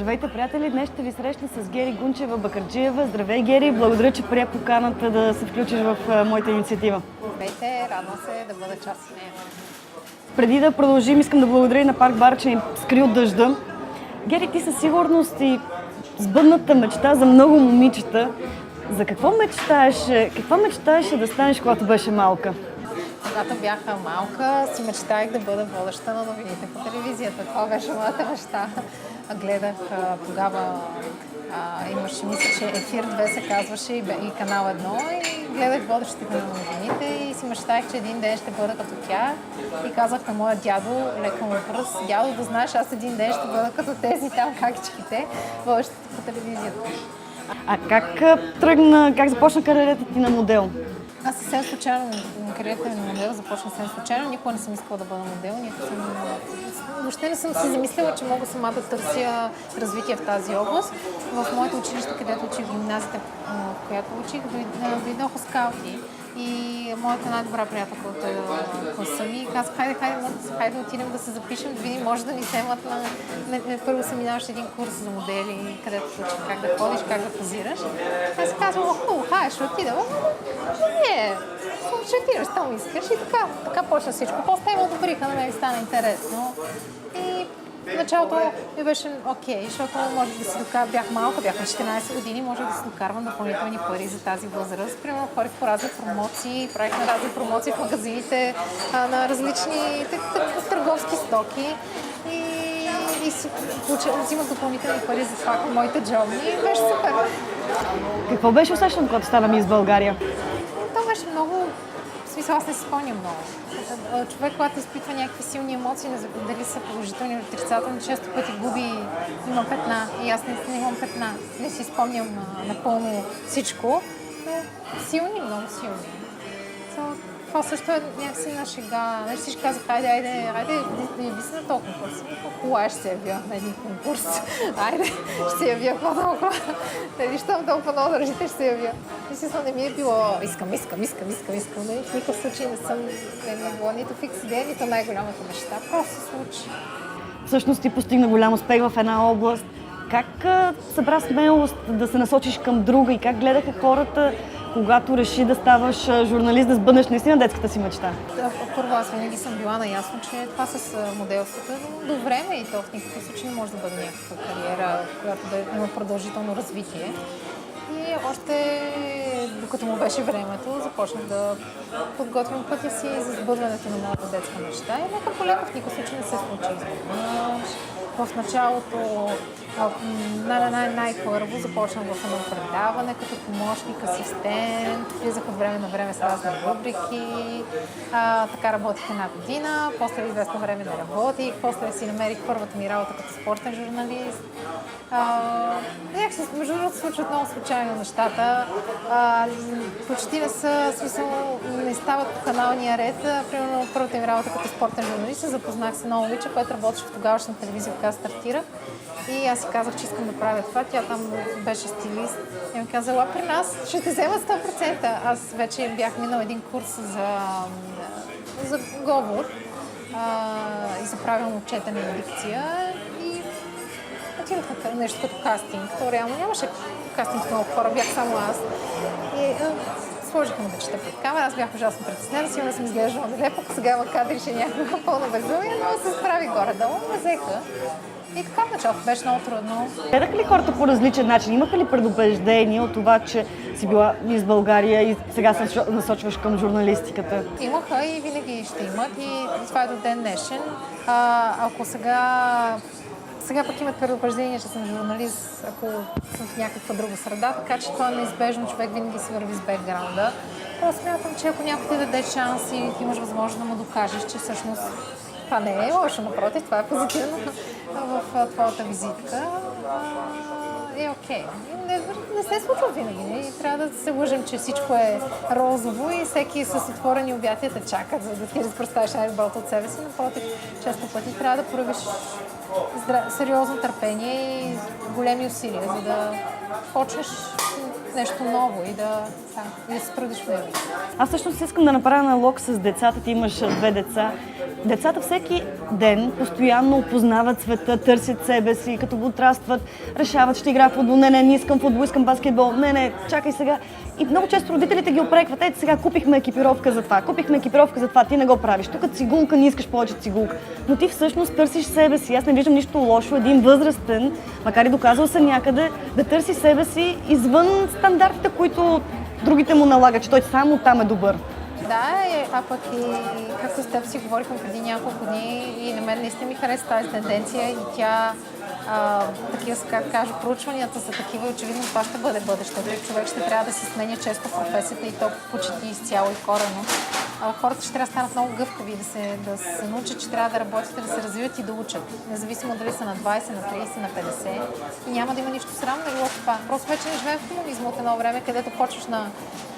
Здравейте, приятели! Днес ще ви срещна с Гери Гунчева-Бакърджиева. Здравей, Гери! Благодаря, че прия поканата да се включиш в моята инициатива. Здравейте! Радвам се да бъда част от нея. Преди да продължим, искам да благодаря и на Парк Бар, че ни скри от дъжда. Гери, ти със сигурност и сбъдната мечта за много момичета. За какво мечтаеше? Каква мечтаеше да станеш, когато беше малка? Когато бях малка, си мечтаех да бъда водеща на новините по телевизията. Това беше моята мечта. Гледах тогава, имаше, мисля, че Ефир 2 се казваше и Канал 1 и гледах водещите на новините и си мечтаех, че един ден ще бъда като тях. И казах на моя дядо, лека му пръст: дядо, да знаеш, аз един ден ще бъда като тези там какичките, водещите по телевизията. А как започна кариерата ти на модел? Аз съвсем случайно, кариерата ми на модел започна съвсем случайно. Никога не съм искала да бъда модел, въобще не съм си замислила, че мога сама да търся развитие в тази област. В моето училище, където учих, в гимназията, в която учих, дойдоха скаути. И моята най-добра приятелка от класа ми каза: хайде да отидем да се запишем, да видим, може да ни вземат на... Първо се минаваше един курс за модели, където учи как да ходиш, как да позираш. Аз казвам: хубаво, ще отида. Не, ще отидеш, там искаш. И така почна всичко. После ме одобриха, на мен стана интересно. И в началото ми беше окей, защото може да си докарвам, бях малка, бях на 14 години, може да си докарвам допълнителни пари за тази възраст. Примерно ходих по разни промоции, правих на разни промоции в магазините, на различни търговски стоки и си взимах допълнителни пари за това към моите джобни и беше супер. Какво беше усещано, когато стана мис България? То беше много... В смисъл, аз не си спомням много. Човек, когато изпитва някакви силни емоции, дали са положителни или отрицателни, често пъти има петна. И аз не имам петна. Не си спомням напълно всичко, но силни, много силни. Това също е някакси на шега. Всички казах: хайде, да яви се на този конкурс. Кола ще се явя на един конкурс. Айде, ще се явя по-толкова. Щом толкова много държите, ще се явя. Естествено, не ми е било искам. В никакъв случай не съм било нито фикс идея, нито най-голямата мечта. Просто се случи. Всъщност ти постигна голям успех в една област. Как събра смелост да се насочиш към друга и как гледаха хората, когато реши да ставаш журналист, да сбъднеш наистина детската си мечта? Първо, аз винаги съм била наясно, че това с моделството е до време и то в никакъв случай не може да бъде някаква кариера, която да има продължително развитие. И още докато му беше времето, започнах да подготвям пътя си за сбъдването на моята детска мечта. И лека по лека в никакъв случай не се случи. В началото най-първо започнах в едно предаване като помощник, асистент, влизах от време на време с разни рубрики. Така работих една година, после известно време не работих, после си намерих първата ми работа като спортен журналист. Между другото се случват много случайно нещата. Почти не стават по каналния ред. Примерно първата ми работа като спортен журналист, запознах се много момиче, което работеше в тогавашна телевизия, когато стартирах. И аз си казах, че искам да правя това. Тя там беше стилист. И ми каза: ела при нас, ще те взема 100%. Аз вече бях минал един курс за говор и за правилно четене и дикция. И отидох на нещо като кастинг. То реално нямаше кастинг с много хора, бях само аз. И сложиха ме да чета пред камера. Аз бях ужасно притеснена, сигурно съм изглеждала нелепо, сега в кадри ще някаква пълна безумие, но се справи горе-долу, ме взеха. И така в началото беше много трудно. Гледаха ли хората по различен начин? Имаха ли предубеждение от това, че си била мис България и сега се насочваш към журналистиката? Имаха и винаги ще имат и това е до ден днешен. Ако сега пък имат предупреждение, че съм журналист, ако съм в някаква друга среда, така че това е неизбежно, човек винаги си върви с бекграунда. Просто смятам, че ако някой ти даде шанс и ти имаш възможност да му докажеш, че всъщност това не е лошо, напротив, това е позитивно в твоята визитка, е окей. Не се случва винаги. Трябва да се лъжим, че всичко е розово и всеки с отворени обятия те чакат, за да ти разпроставиш най-доброто от себе си. Напротив, често пъти трябва да проявиш сериозно търпение и големи усилия, за да почнеш нещо ново и да се трудиш в него. Аз всъщност искам да направя аналог с децата. Ти имаш две деца. Децата всеки ден постоянно опознават света, търсят себе си, като го отрастват, решават, ще играя в футбол, не искам футбол, искам баскетбол, не, чакай сега. И много често родителите ги опрекват, ето сега купихме екипировка за това, ти не го правиш. Тук цигулка, не искаш повече цигулка. Но ти всъщност търсиш себе си. Аз не виждам нищо лошо един възрастен, макар и доказал се някъде, да търси себе си извън стандартите, които другите му налагат, че той само там е добър. Да, а пък и както с теб си говорихме преди няколко дни и на мен наистина ми хареса тази тенденция и тя, такива, как кажа, проучванията са такива и очевидно това ще бъде бъдещето. Човек ще трябва да се сменя често професията и то почти изцяло и коренно. Хората ще трябва да станат много гъвкави, да се научат, че трябва да работят, да се развиват и да учат. Независимо дали са на 20, на 30, на 50. И няма да има нищо срамно или това. Просто вече не живеем в комунизма от едно време, където почваш на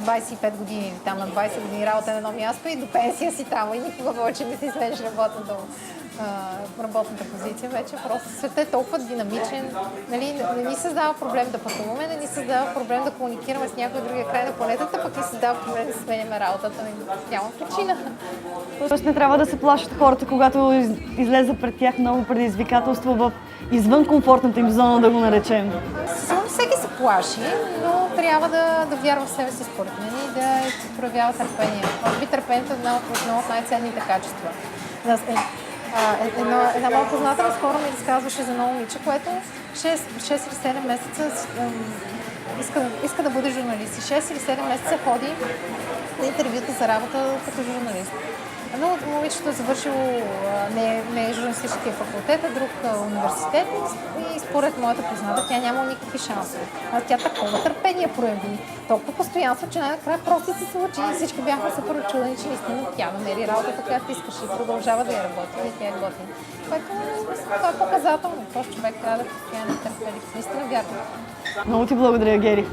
25 години или там на 20 години работа на едно място и до пенсия си там и никога повече не си смениш работната позиция. Вече просто светът е толкова динамичен. Нали, не ни създава проблем да пътуваме, не ни създава проблем да комуникираме с някой другия край на планетата, пък ни създава проблем да сменяме работата. Няма причина. Тоест не трябва да се плашат хората, когато излезе пред тях много предизвикателство в извън комфортната им зона, да го наречем. Сигурно всеки се плаши, но трябва да вярва в себе си според мен и да проявява търпение. Може би търпението е едно от най-ценните качества. Една моя позната скоро ми разказваше за едно момиче, което 6 или 7 месеца иска да бъде журналист. И 6 или 7 месеца ходи на интервюта за работа като журналист. Но момичето е завършило не е журналистическия факултет, а друг университет и според моята позната тя няма никакви шансове. А тя такова търпение прояви, толкова постоянство, че най-накрая просто се случи и всички бяха супер очудени, че наистина тя намери работата, която искаше и продължава да я работи и тя е готина. Което това е показателно, просто човек трябва да е постоянно търпелив. Наистина вярвам. Много ти благодаря, Гери.